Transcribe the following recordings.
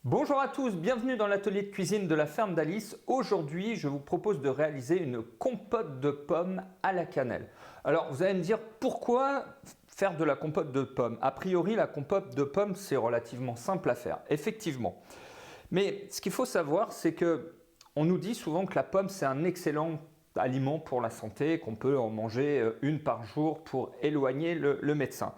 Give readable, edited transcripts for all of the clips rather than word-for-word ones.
Bonjour à tous, bienvenue dans l'atelier de cuisine de la ferme d'Alice. Aujourd'hui, je vous propose de réaliser une compote de pommes à la cannelle. Alors, vous allez me dire pourquoi faire de la compote de pommes? A priori, la compote de pommes, c'est relativement simple à faire, effectivement. Mais ce qu'il faut savoir, c'est que on nous dit souvent que la pomme, c'est un excellent aliment pour la santé, qu'on peut en manger une par jour pour éloigner le médecin.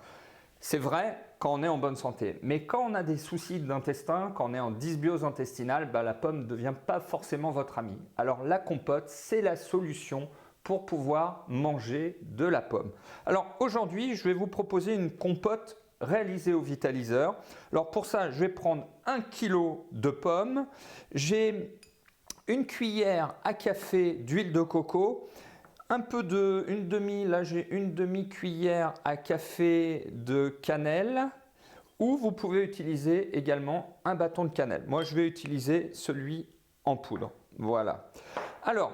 C'est vrai quand on est en bonne santé, mais quand on a des soucis d'intestin, quand on est en dysbiose intestinale, la pomme ne devient pas forcément votre amie. Alors la compote, c'est la solution pour pouvoir manger de la pomme. Alors aujourd'hui, je vais vous proposer une compote réalisée au vitaliseur. Alors pour ça, je vais prendre 1 kg de pommes, j'ai une cuillère à café d'huile de coco, j'ai une demi-cuillère à café de cannelle, ou vous pouvez utiliser également un bâton de cannelle. Moi, je vais utiliser celui en poudre. Voilà. Alors,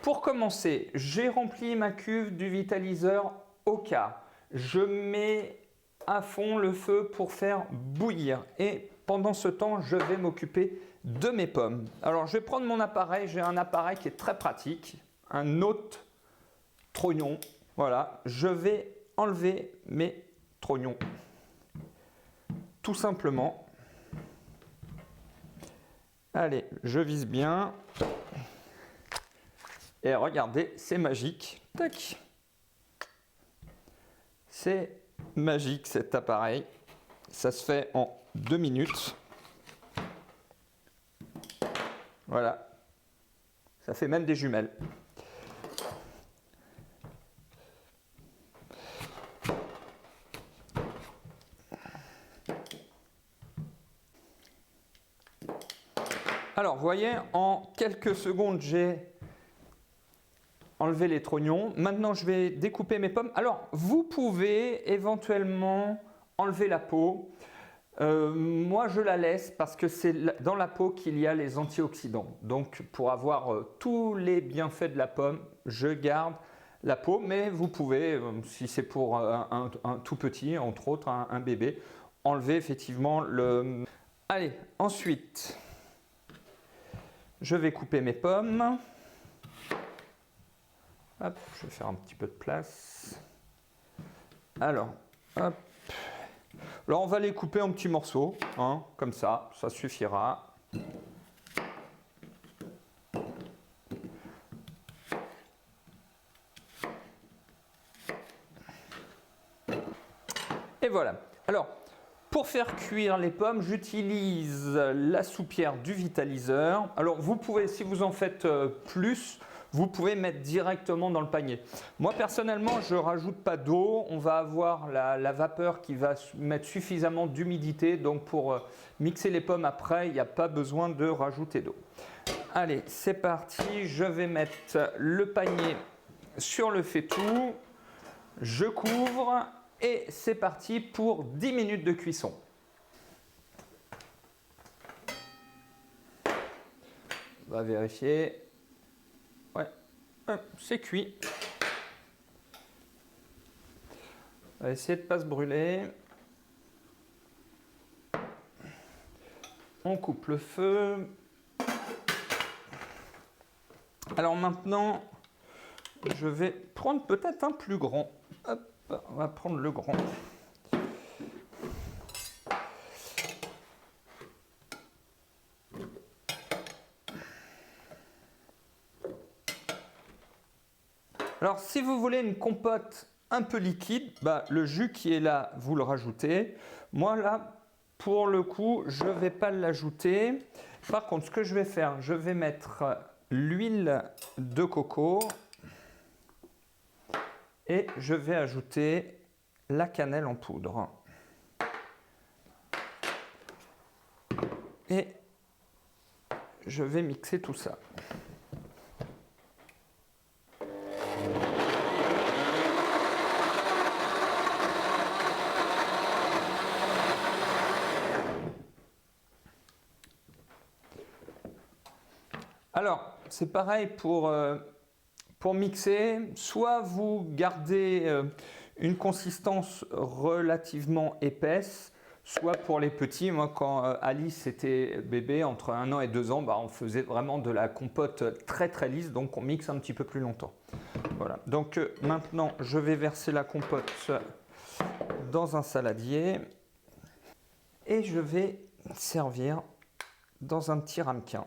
pour commencer, j'ai rempli ma cuve du vitaliseur au quart. Je mets à fond le feu pour faire bouillir. Et pendant ce temps, je vais m'occuper de mes pommes. Alors, je vais prendre mon appareil. J'ai un appareil qui est très pratique. Un autre trognon. Voilà, je vais enlever mes trognons. Tout simplement. Allez, je vise bien. Et regardez, c'est magique. Tac. C'est magique cet appareil. Ça se fait en 2 minutes. Voilà. Ça fait même des jumelles. Alors, vous voyez, en quelques secondes, j'ai enlevé les trognons. Maintenant, je vais découper mes pommes. Alors, vous pouvez éventuellement enlever la peau. Moi, je la laisse parce que c'est dans la peau qu'il y a les antioxydants. Donc, pour avoir tous les bienfaits de la pomme, je garde la peau. Mais vous pouvez, si c'est pour un tout petit, entre autres, un bébé, enlever effectivement le... Allez, ensuite... Je vais couper mes pommes. Hop, je vais faire un petit peu de place. Alors, hop. Alors, on va les couper en petits morceaux, hein, comme ça suffira. Et voilà. Alors, pour faire cuire les pommes, j'utilise la soupière du vitaliseur. Alors vous pouvez, si vous en faites plus, vous pouvez mettre directement dans le panier. Moi personnellement, je ne rajoute pas d'eau. On va avoir la vapeur qui va mettre suffisamment d'humidité. Donc pour mixer les pommes après, il n'y a pas besoin de rajouter d'eau. Allez, c'est parti. Je vais mettre le panier sur le faitout. Je couvre. Et c'est parti pour 10 minutes de cuisson. On va vérifier. Ouais, c'est cuit. On va essayer de ne pas se brûler. On coupe le feu. Alors maintenant, je vais prendre peut-être un plus grand. Hop. On va prendre le grand. Alors, si vous voulez une compote un peu liquide, le jus qui est là, vous le rajoutez. Moi, là, pour le coup, je ne vais pas l'ajouter. Par contre, ce que je vais faire, je vais mettre l'huile de coco. Et je vais ajouter la cannelle en poudre. Et je vais mixer tout ça. Alors, c'est pareil pour mixer, soit vous gardez une consistance relativement épaisse, soit pour les petits. Moi, quand Alice était bébé, entre 1 an et 2 ans, on faisait vraiment de la compote très très lisse, donc on mixe un petit peu plus longtemps. Voilà. Donc maintenant, je vais verser la compote dans un saladier et je vais servir dans un petit ramequin.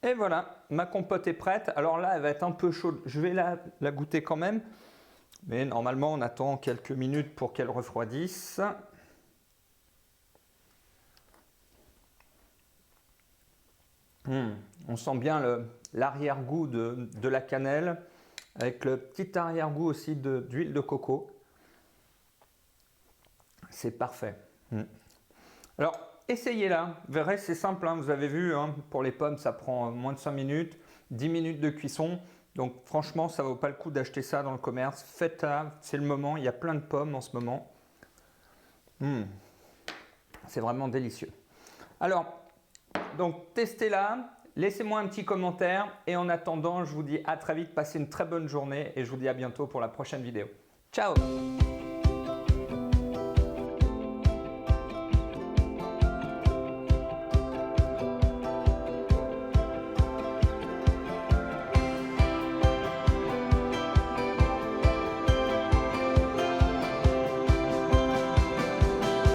Et voilà, ma compote est prête. Alors là, elle va être un peu chaude. Je vais la goûter quand même. Mais normalement, on attend quelques minutes pour qu'elle refroidisse. On sent bien l'arrière-goût de la cannelle, avec le petit arrière-goût aussi d'huile de coco. C'est parfait. Alors, essayez-la. Vous verrez, c'est simple. Vous avez vu, pour les pommes, ça prend moins de 5 minutes, 10 minutes de cuisson. Donc franchement, ça ne vaut pas le coup d'acheter ça dans le commerce. Faites-la, c'est le moment. Il y a plein de pommes en ce moment. C'est vraiment délicieux. Alors, donc testez-la. Laissez-moi un petit commentaire. Et en attendant, je vous dis à très vite. Passez une très bonne journée. Et je vous dis à bientôt pour la prochaine vidéo. Ciao!